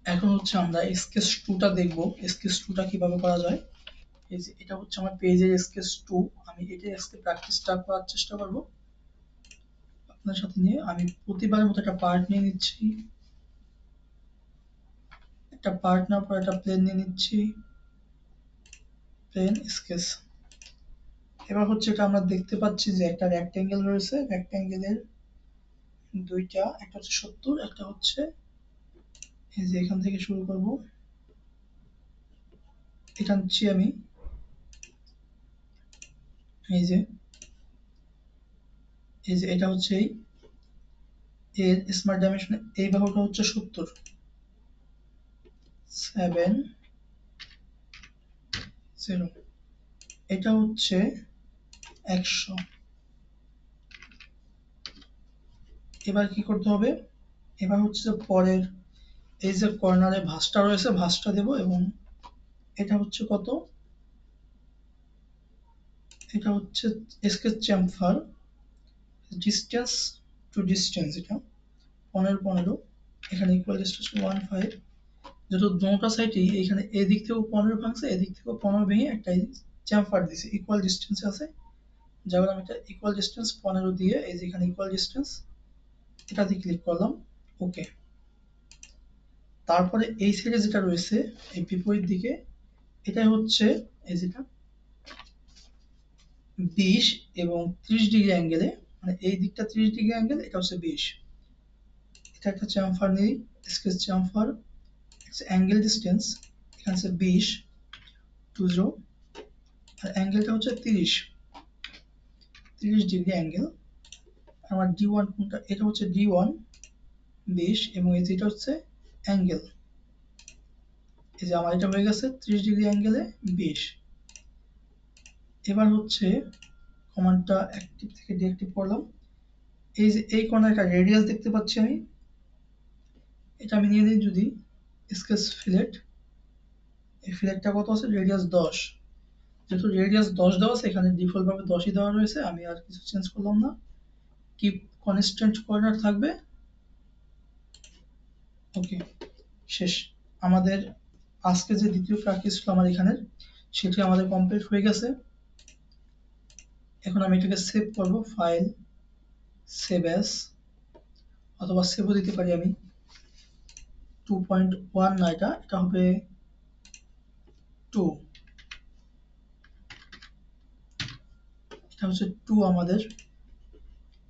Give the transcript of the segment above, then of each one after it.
এখন হচ্ছে আমরা স্কেচ 2 টা দেখব। স্কেচ 2 টা কিভাবে করা যায়। এই যে এটা হচ্ছে আমার পেজের স্কেচ 2। আমি এটাই আজকে প্র্যাকটিসটা করার চেষ্টা করব আপনার সাথে নিয়ে। আমি প্রতিবারের মতো একটা পার্ট নিয়ে নিচ্ছি। একটা পার্ট নেওয়ার পর একটা প্লেন নিয়ে নিচ্ছি। Plane sketch. এবার হচ্ছে এটা আমরা দেখতে পাচ্ছি যে একটা রেক্টেঙ্গেল রয়েছে। রেক্টেঙ্গেলের দুইটা, একটা হচ্ছে 70, একটা হচ্ছে এই যে এখান থেকে শুরু করব। এটা নিচ্ছি আমি এই যে এটা হচ্ছে এর স্মার্ট ডাইমেনশন। এই বাহুটা হচ্ছে 70, 7 0। এটা হচ্ছে 100। এবার কি করতে হবে, এবার হচ্ছে যে পরের এই যে কর্নারে ভাঁজটা রয়েছে, ভাঁজটা দেব। এবং এটা হচ্ছে কত, এটা হচ্ছে sketch chamfer distance to distance. এটা 15 15। এখানে ইকুয়াল ডিস্টেন্স 15। যেহেতু দুটো সাইডই এখানে এদিক থেকেও 15 ভাঙছে, এদিক থেকেও 15 ভেঙে একটা চেম্ফার দিছে, ইকুয়াল ডিস্টেন্সে আছে। যেমন আমি এটা ইকুয়াল ডিস্টেন্স 15 দিয়ে এই যে এখানে ইকুয়াল ডিস্টেন্স এটাতে ক্লিক করলাম। ওকে। তারপরে এই সাইডে যেটা রয়েছে এই বিপরীত দিকে, এটাই হচ্ছে এই যেটা 20 এবং 30 ডিগ্রি অ্যাঙ্গেলে, মানে এই দিকটা 30 ডিগ্রি অ্যাঙ্গেল, এটা হচ্ছে 20। এটা একটা চামফার নেই, স্কেচ চামফার অ্যাঙ্গেল ডিস্টেন্স এখানে হচ্ছে 20 20, আর অ্যাঙ্গেলটা হচ্ছে 30 ডিগ্রি অ্যাঙ্গেল। আমার ডি ওয়ান কোনটা, এটা হচ্ছে ডি ওয়ান 20, এবং এই যেটা হচ্ছে অ্যাঙ্গেল। এই যে আমার এটা হয়ে গেছে 30 ডিগ্রি অ্যাঙ্গেলে 20। এবার হচ্ছে কমান্ডটা অ্যাক্টিভ থেকে ডিঅ্যাক্টিভ করলাম। এই যে এই কর্নার একটা রেডিয়াস দেখতে পাচ্ছি আমি, এটা আমি নিয়ে নিই যদি স্কেচ ফিলেট। এই ফিলেটটা কত আছে, রেডিয়াস 10। যেহেতু রেডিয়াস 10 দেওয়া আছে, এখানে ডিফল্ট ভাবে 10ই দেওয়া রয়েছে, আমি আর কিছু চেঞ্জ করলাম না। কিপ কনস্ট্যান্ট কর্নার থাকবে। ওকে, শেষ। আমাদের আজকে যে দ্বিতীয় প্র্যাকটিস ছিল আমার এখানের, সেটি আমাদের কমপ্লিট হয়ে গেছে। এখন আমি এটাকে সেভ করব, ফাইল, সেভ অ্যাজ, অথবা সেভও দিতে পারি আমি। 2.1 না, এটা হবে 2। এটা হচ্ছে 2 আমাদের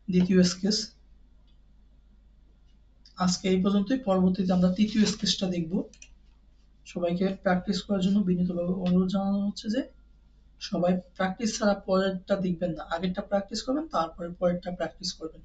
দ্বিতীয় স্কেচ। আজকে এই পর্যন্তই। পরবর্তীতে আমরা তৃতীয় স্কেচটা দেখব। সবাইকে প্র্যাকটিস করার জন্য বিনীতভাবে অনুরোধ জানানো হচ্ছে যে সবাই প্র্যাকটিস ছাড়া পরেরটা দেখবেন না, আগেরটা প্র্যাকটিস করবেন, তারপরে পরেরটা প্র্যাকটিস করবেন।